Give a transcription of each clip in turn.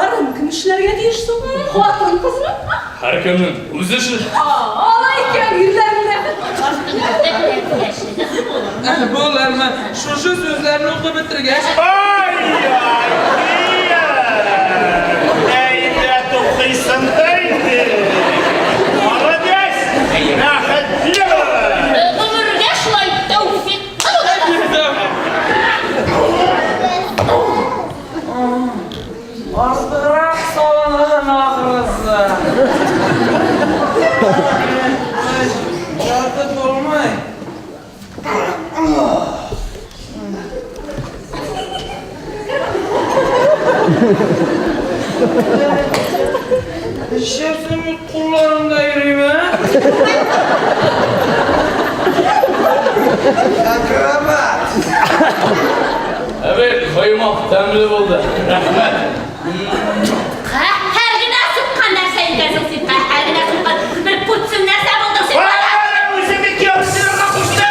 Barım, kim işlerge deyişsin? Kuatın kızını? Her kimin öz işi. Alayken güllerine. Bo'lar, men shu so'zlarni o'qib bitirgach, Ay iya. Neyde to'qiysan deydi. Молодец. Rahat ya. Ömürge şulay tevfik kılın. astırak salınağın ahırısı. Yatıp olmay. Şefsimin kullarında yürüyeyim ha? Akrabat. Evet, koymak temli oldu. Rahmet. Her gün asıp nerse gidersin sen. Her gün asıp bir putsun nerse buldun sen. Vay, üzümük yok, sınırına kuştum.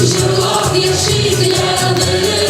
Жила в Ершике,